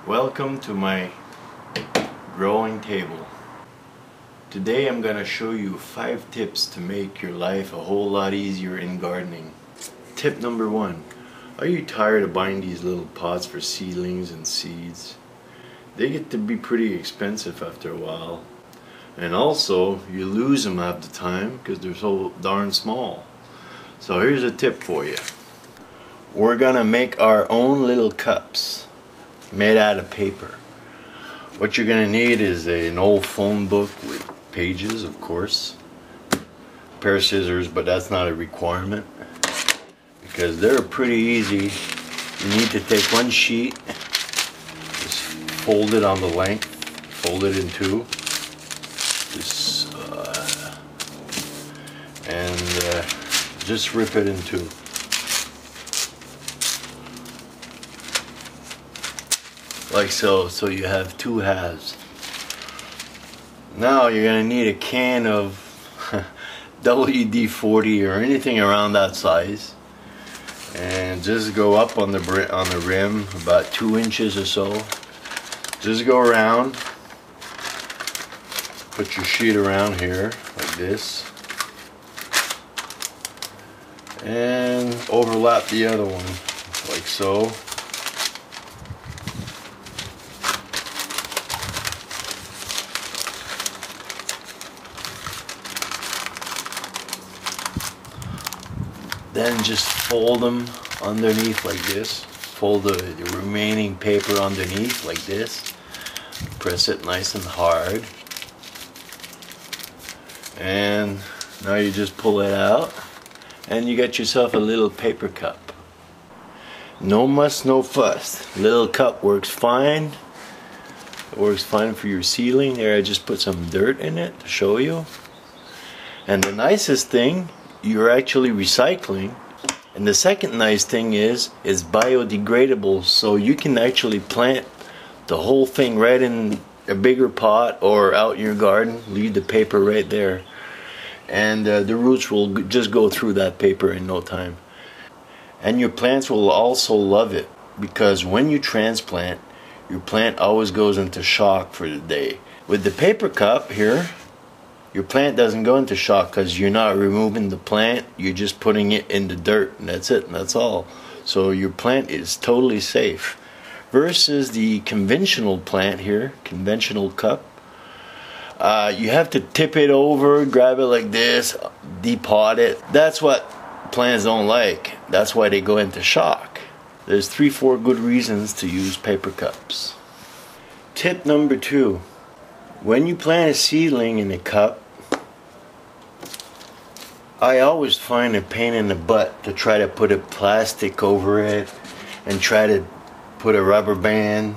Welcome to my growing table. Today I'm going to show you 5 tips to make your life a whole lot easier in gardening. Tip number 1. Are you tired of buying these little pots for seedlings and seeds? They get to be pretty expensive after a while. And also, you lose them half the time because they're so darn small. So here's a tip for you. We're going to make our own little cups made out of paper. What you're going to need is an old phone book with pages, of course, a pair of scissors, but that's not a requirement because they're pretty easy. You need to take one sheet, just fold it on the length, fold it in two, just rip it in two. Like so you have 2 halves. Now you're going to need a can of WD-40 or anything around that size, and just go up on the rim about 2 inches or so. Just go around, put your sheet around here like this, and overlap the other one like so. Then just fold them underneath like this. Fold the remaining paper underneath like this. Press it nice and hard. And now you just pull it out and you got yourself a little paper cup. No muss, no fuss. Little cup works fine. It works fine for your seedling. There, I just put some dirt in it to show you. And the nicest thing, you're actually recycling. And the second nice thing is it's biodegradable, so you can actually plant the whole thing right in a bigger pot or out in your garden. Leave the paper right there, and the roots will just go through that paper in no time. And your plants will also love it, because when you transplant, your plant always goes into shock for the day. With the paper cup here, your plant doesn't go into shock because you're not removing the plant, you're just putting it in the dirt, and that's it, and that's all. So your plant is totally safe. Versus the conventional plant here, conventional cup, you have to tip it over, grab it like this, depot it. That's what plants don't like. That's why they go into shock. There's 3-4 good reasons to use paper cups. Tip number 2. When you plant a seedling in a cup, I always find a pain in the butt to try to put a plastic over it and try to put a rubber band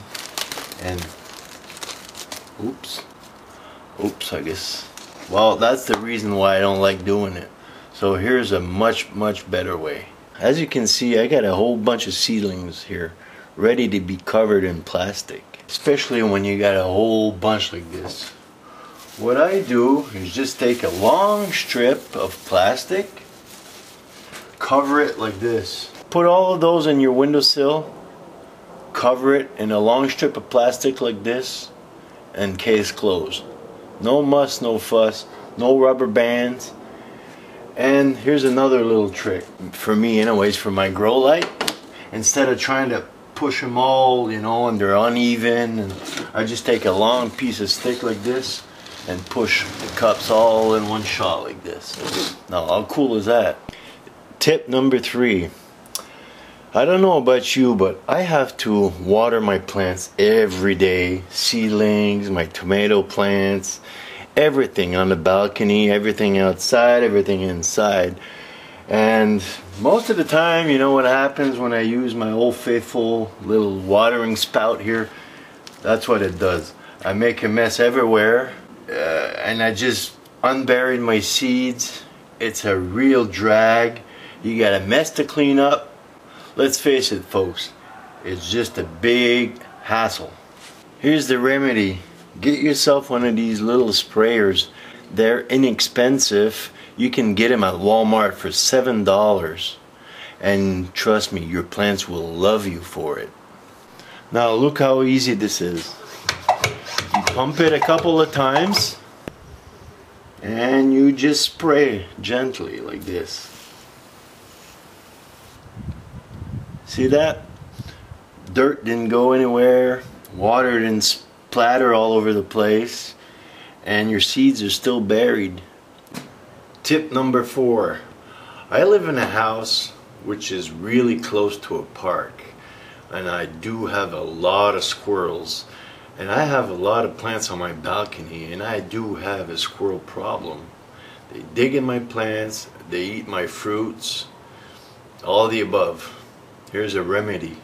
and oops I guess. Well, that's the reason why I don't like doing it. So here's a much better way. As you can see, I got a whole bunch of seedlings here ready to be covered in plastic, especially when you got a whole bunch like this. What I do is just take a long strip of plastic, cover it like this. Put all of those in your windowsill, cover it in a long strip of plastic like this, and case closed. No muss, no fuss, no rubber bands. And here's another little trick, for me anyways, for my grow light. Instead of trying to push them all, you know, and they're uneven, and I just take a long piece of stick like this and push the cups all in one shot like this. Now, how cool is that? Tip number 3. I don't know about you, but I have to water my plants every day. Seedlings, my tomato plants, everything on the balcony, everything outside, everything inside. And most of the time, you know what happens when I use my old faithful little watering spout here? That's what it does. I make a mess everywhere. And I just unburied my seeds. It's a real drag. You got a mess to clean up. Let's face it, folks, it's just a big hassle. Here's the remedy. Get yourself one of these little sprayers. They're inexpensive. You can get them at Walmart for $7. And trust me, your plants will love you for it. Now look how easy this is. You pump it a couple of times and you just spray gently like this. See that? Dirt didn't go anywhere, water didn't splatter all over the place, and your seeds are still buried. Tip number 4. I live in a house which is really close to a park, and I do have a lot of squirrels, and I have a lot of plants on my balcony, and I do have a squirrel problem. They dig in my plants, they eat my fruits, all the above. Here's a remedy.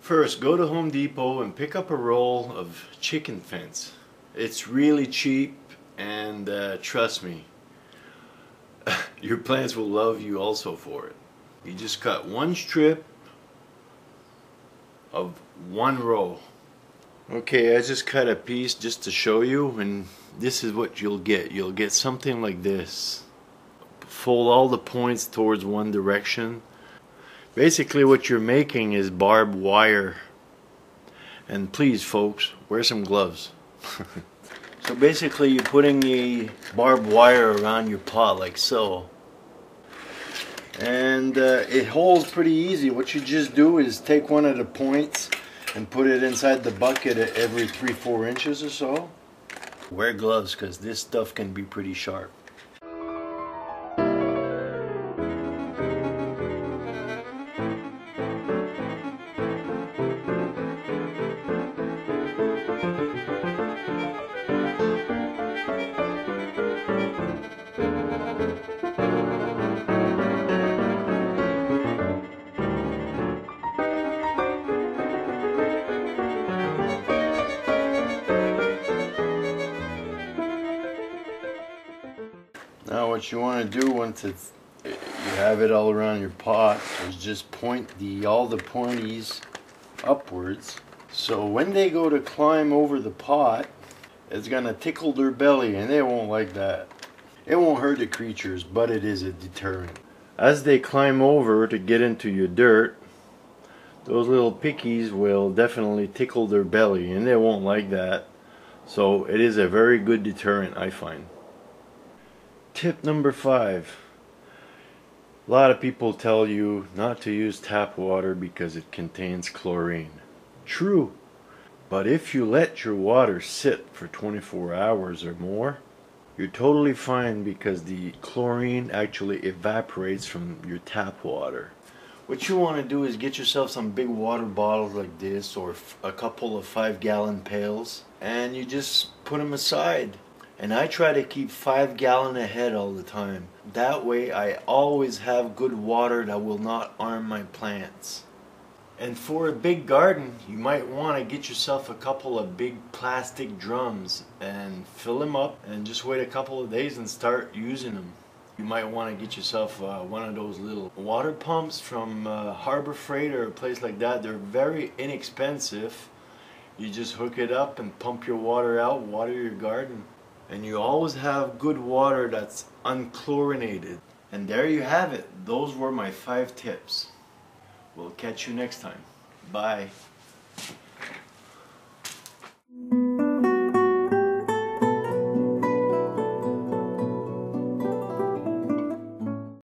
First, go to Home Depot and pick up a roll of chicken fence. It's really cheap, and trust me, your plants will love you also for it. You just cut one strip of 1 row. Okay, I just cut a piece just to show you, and this is what you'll get. You'll get something like this. Fold all the points towards one direction. Basically what you're making is barbed wire. And please folks, wear some gloves. So basically you're putting the barbed wire around your pot like so. And it holds pretty easy. What you just do is take one of the points and put it inside the bucket at every 3-4 inches or so. Wear gloves because this stuff can be pretty sharp. Now what you want to do once you have it all around your pot is just point all the pointies upwards. So when they go to climb over the pot, it's going to tickle their belly, and they won't like that. It won't hurt the creatures, but it is a deterrent. As they climb over to get into your dirt, those little pickies will definitely tickle their belly, and they won't like that. So it is a very good deterrent, I find. Tip number 5. A lot of people tell you not to use tap water because it contains chlorine. True, but if you let your water sit for 24 hours or more, you're totally fine because the chlorine actually evaporates from your tap water. What you want to do is get yourself some big water bottles like this, or a couple of 5-gallon pails, and you just put them aside. And I try to keep 5 gallons ahead all the time. That way I always have good water that will not harm my plants. And for a big garden, you might want to get yourself a couple of big plastic drums and fill them up and just wait a couple of days and start using them. You might want to get yourself one of those little water pumps from Harbor Freight or a place like that. They're very inexpensive. You just hook it up and pump your water out, water your garden. And you always have good water that's unchlorinated. And there you have it. Those were my 5 tips. We'll catch you next time. Bye.